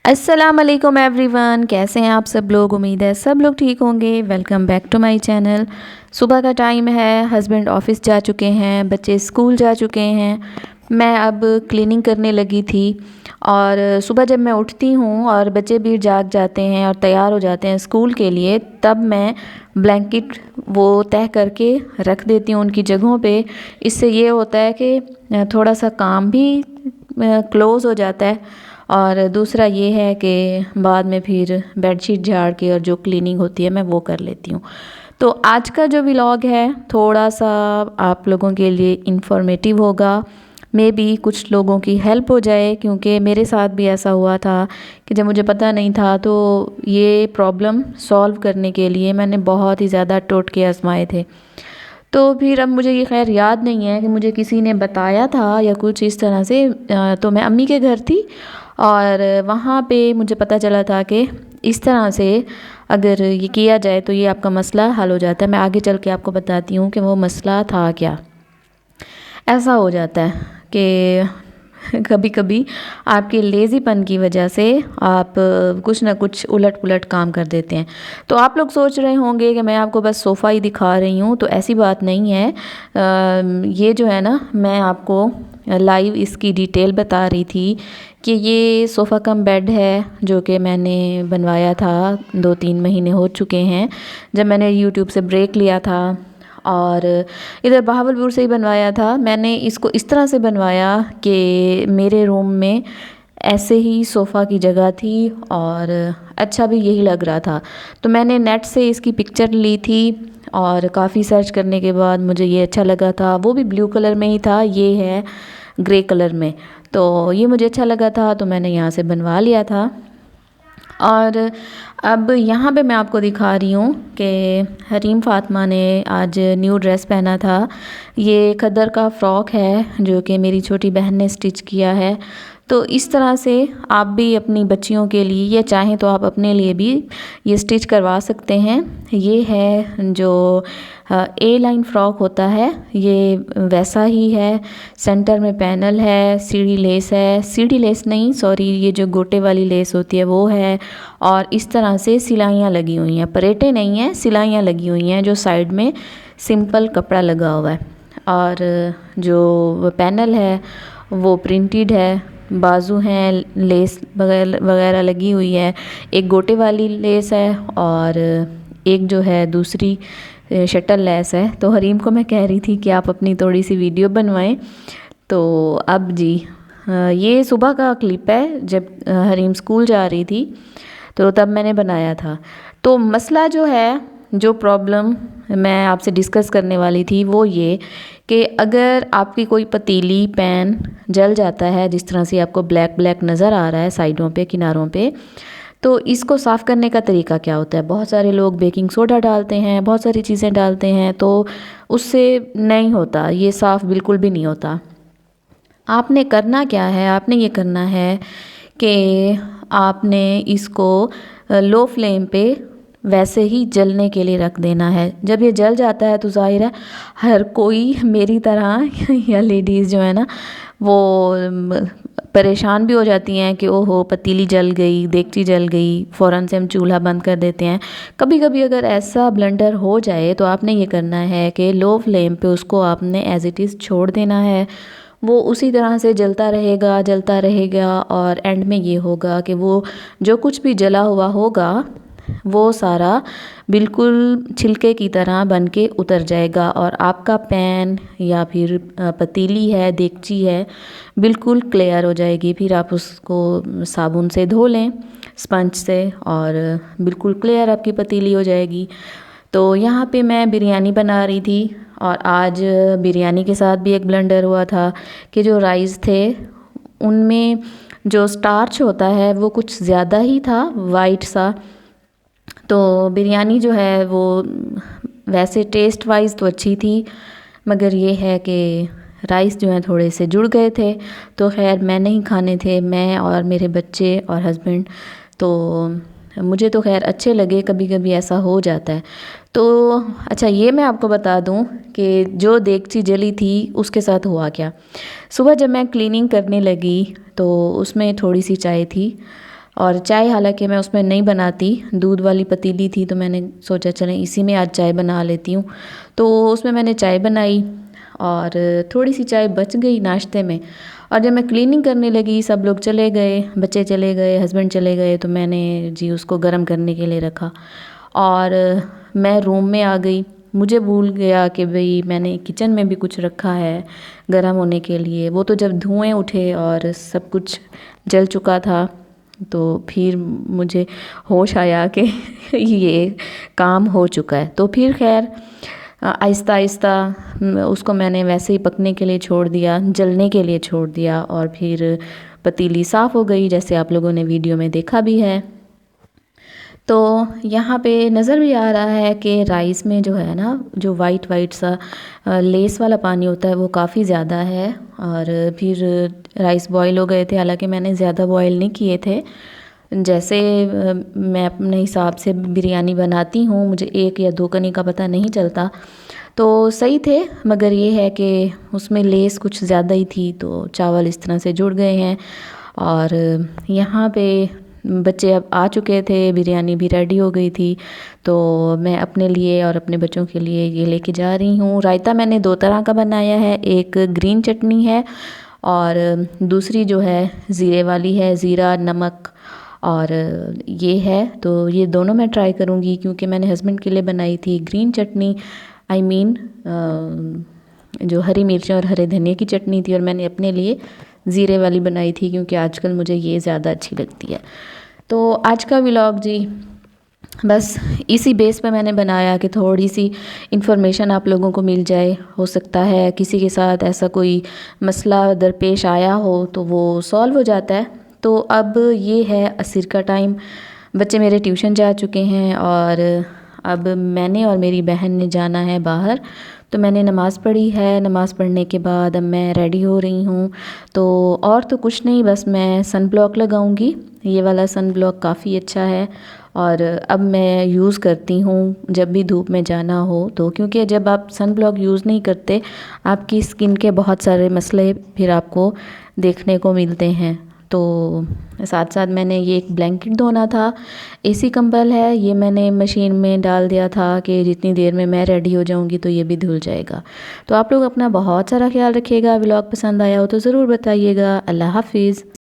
अस्सलाम वालेकुम एवरीवन, कैसे हैं आप सब लोग। उम्मीद है सब लोग ठीक होंगे। Welcome back to my channel. सुबह का टाइम है, हस्बैंड ऑफिस जा चुके हैं, बच्चे स्कूल जा चुके हैं। मैं अब क्लीनिंग करने लगी थी और सुबह जब मैं उठती हूँ और बच्चे भी जाग जाते हैं और तैयार हो जाते हैं स्कूल के लिए, तब मैं ब्लैंकेट वो तह करके रख देती हूँ उनकी जगहों पे। इससे ये होता है कि थोड़ा सा काम भी क्लोज़ हो जाता है और दूसरा ये है कि बाद में फिर बेडशीट झाड़ के और जो क्लीनिंग होती है मैं वो कर लेती हूँ। तो आज का जो व्लॉग है थोड़ा सा आप लोगों के लिए इंफॉर्मेटिव होगा। मे बी कुछ लोगों की हेल्प हो जाए, क्योंकि मेरे साथ भी ऐसा हुआ था कि जब मुझे पता नहीं था तो ये प्रॉब्लम सॉल्व करने के लिए मैंने बहुत ही ज़्यादा टोटके आजमाए थे। तो फिर अब मुझे ये खैर याद नहीं है कि मुझे किसी ने बताया था या कुछ इस तरह से। तो मैं अम्मी के घर थी और वहाँ पे मुझे पता चला था कि इस तरह से अगर ये किया जाए तो ये आपका मसला हल हो जाता है। मैं आगे चल के आपको बताती हूँ कि वो मसला था क्या। ऐसा हो जाता है कि कभी कभी आपके लेज़ीपन की वजह से आप कुछ ना कुछ उलट पुलट काम कर देते हैं। तो आप लोग सोच रहे होंगे कि मैं आपको बस सोफ़ा ही दिखा रही हूँ, तो ऐसी बात नहीं है। ये जो है ना, मैं आपको लाइव इसकी डिटेल बता रही थी कि ये सोफ़ा कम बेड है जो कि मैंने बनवाया था। 2-3 महीने हो चुके हैं जब मैंने यूट्यूब से ब्रेक लिया था और इधर बहावलपुर से ही बनवाया था। मैंने इसको इस तरह से बनवाया कि मेरे रूम में ऐसे ही सोफ़ा की जगह थी और अच्छा भी यही लग रहा था। तो मैंने नेट से इसकी पिक्चर ली थी और काफ़ी सर्च करने के बाद मुझे ये अच्छा लगा था। वो भी ब्लू कलर में ही था, ये है ग्रे कलर में। तो ये मुझे अच्छा लगा था तो मैंने यहाँ से बनवा लिया था। और अब यहाँ पे मैं आपको दिखा रही हूँ कि हरीम फ़ातिमा ने आज न्यू ड्रेस पहना था। ये खद्दर का फ़्रॉक है जो कि मेरी छोटी बहन ने स्टिच किया है। तो इस तरह से आप भी अपनी बच्चियों के लिए या चाहें तो आप अपने लिए भी ये स्टिच करवा सकते हैं। ये है जो ए लाइन फ़्रॉक होता है, ये वैसा ही है। सेंटर में पैनल है, सीढ़ी लेस है, सीढ़ी लेस नहीं सॉरी, ये जो गोटे वाली लेस होती है वो है। और इस तरह से सिलाइयाँ लगी हुई हैं, परेटे नहीं हैं, सिलाइयाँ लगी हुई हैं जो साइड में सिंपल कपड़ा लगा हुआ है। और जो पैनल है वो प्रिंटेड है, बाजू हैं, लेस वगैरह वगैरह लगी हुई है। एक गोटे वाली लेस है और एक जो है दूसरी शटल लेस है। तो हरीम को मैं कह रही थी कि आप अपनी थोड़ी सी वीडियो बनवाएं। तो अब जी ये सुबह का क्लिप है जब हरीम स्कूल जा रही थी, तो तब मैंने बनाया था। तो मसला जो है, जो प्रॉब्लम मैं आपसे डिस्कस करने वाली थी वो ये कि अगर आपकी कोई पतीली पैन जल जाता है, जिस तरह से आपको ब्लैक ब्लैक नज़र आ रहा है साइडों पे किनारों पे, तो इसको साफ़ करने का तरीका क्या होता है। बहुत सारे लोग बेकिंग सोडा डालते हैं, बहुत सारी चीज़ें डालते हैं, तो उससे नहीं होता, ये साफ़ बिल्कुल भी नहीं होता। आपने करना क्या है, आपने ये करना है कि आपने इसको लो फ्लेम पे वैसे ही जलने के लिए रख देना है। जब ये जल जाता है तो ज़ाहिर है हर कोई मेरी तरह या लेडीज़ जो है ना वो परेशान भी हो जाती हैं कि ओहो पतीली जल गई, देगची जल गई, फ़ौरन से हम चूल्हा बंद कर देते हैं। कभी कभी अगर ऐसा ब्लंडर हो जाए तो आपने ये करना है कि लो फ्लेम पे उसको आपने एज़ इट इज़ छोड़ देना है। वो उसी तरह से जलता रहेगा और एंड में ये होगा कि वो जो कुछ भी जला हुआ होगा वो सारा बिल्कुल छिलके की तरह बन के उतर जाएगा और आपका पैन या फिर पतीली है, देगची है, बिल्कुल क्लियर हो जाएगी। फिर आप उसको साबुन से धो लें, स्पंज से, और बिल्कुल क्लियर आपकी पतीली हो जाएगी। तो यहाँ पे मैं बिरयानी बना रही थी और आज बिरयानी के साथ भी एक ब्लेंडर हुआ था कि जो राइस थे उनमें जो स्टार्च होता है वो कुछ ज़्यादा ही था, वाइट सा। तो बिरयानी जो है वो वैसे टेस्ट वाइज तो अच्छी थी, मगर ये है कि राइस जो हैं थोड़े से जुड़ गए थे। तो खैर मैं नहीं खाने थे, मैं और मेरे बच्चे और हस्बैंड। तो मुझे तो खैर अच्छे लगे, कभी कभी ऐसा हो जाता है। तो अच्छा ये मैं आपको बता दूं कि जो देगची जली थी उसके साथ हुआ क्या। सुबह जब मैं क्लीनिंग करने लगी तो उसमें थोड़ी सी चाय थी और चाय हालांकि मैं उसमें नहीं बनाती, दूध वाली पतीली थी तो मैंने सोचा चलें इसी में आज चाय बना लेती हूँ। तो उसमें मैंने चाय बनाई और थोड़ी सी चाय बच गई नाश्ते में। और जब मैं क्लीनिंग करने लगी, सब लोग चले गए, बच्चे चले गए, हस्बैंड चले गए, तो मैंने जी उसको गर्म करने के लिए रखा और मैं रूम में आ गई। मुझे भूल गया कि भाई मैंने किचन में भी कुछ रखा है गर्म होने के लिए। वो तो जब धुएं उठे और सब कुछ जल चुका था तो फिर मुझे होश आया कि ये काम हो चुका है। तो फिर खैर आहिस्ता आहिस्ता उसको मैंने वैसे ही पकने के लिए छोड़ दिया, जलने के लिए छोड़ दिया और फिर पतीली साफ़ हो गई, जैसे आप लोगों ने वीडियो में देखा भी है। तो यहाँ पे नज़र भी आ रहा है कि राइस में जो है ना, जो वाइट वाइट सा लेस वाला पानी होता है वो काफ़ी ज़्यादा है। और फिर राइस बॉईल हो गए थे, हालांकि मैंने ज़्यादा बॉईल नहीं किए थे। जैसे मैं अपने हिसाब से बिरयानी बनाती हूँ, मुझे 1 या 2 कनी का पता नहीं चलता, तो सही थे। मगर ये है कि उसमें लेस कुछ ज़्यादा ही थी तो चावल इस तरह से जुड़ गए हैं। और यहाँ पे बच्चे अब आ चुके थे, बिरयानी भी रेडी हो गई थी, तो मैं अपने लिए और अपने बच्चों के लिए ये लेके जा रही हूँ। रायता मैंने 2 तरह का बनाया है, एक ग्रीन चटनी है और दूसरी जो है ज़ीरे वाली है, ज़ीरा नमक और ये है। तो ये दोनों मैं ट्राई करूँगी क्योंकि मैंने हस्बैंड के लिए बनाई थी ग्रीन चटनी, आई मीन जो हरी मिर्च और हरे धनिया की चटनी थी, और मैंने अपने लिए ज़ीरे वाली बनाई थी क्योंकि आजकल मुझे ये ज़्यादा अच्छी लगती है। तो आज का व्लॉग जी बस इसी बेस पे मैंने बनाया कि थोड़ी सी इन्फॉर्मेशन आप लोगों को मिल जाए। हो सकता है किसी के साथ ऐसा कोई मसला दरपेश आया हो तो वो सॉल्व हो जाता है। तो अब ये है असर का टाइम, बच्चे मेरे ट्यूशन जा चुके हैं और अब मैंने और मेरी बहन ने जाना है बाहर। तो मैंने नमाज़ पढ़ी है, नमाज़ पढ़ने के बाद अब मैं रेडी हो रही हूँ। तो और तो कुछ नहीं, बस मैं सन ब्लॉक लगाऊंगी। ये वाला सन ब्लॉक काफ़ी अच्छा है और अब मैं यूज़ करती हूँ जब भी धूप में जाना हो तो, क्योंकि जब आप सन ब्लॉक यूज़ नहीं करते आपकी स्किन के बहुत सारे मसले फिर आपको देखने को मिलते हैं। तो साथ साथ मैंने ये एक ब्लैंकेट धोना था, एसी कंबल है, ये मैंने मशीन में डाल दिया था कि जितनी देर में मैं रेडी हो जाऊंगी तो ये भी धुल जाएगा। तो आप लोग अपना बहुत सारा ख्याल रखिएगा। व्लॉग पसंद आया हो तो ज़रूर बताइएगा। अल्लाह हाफिज़।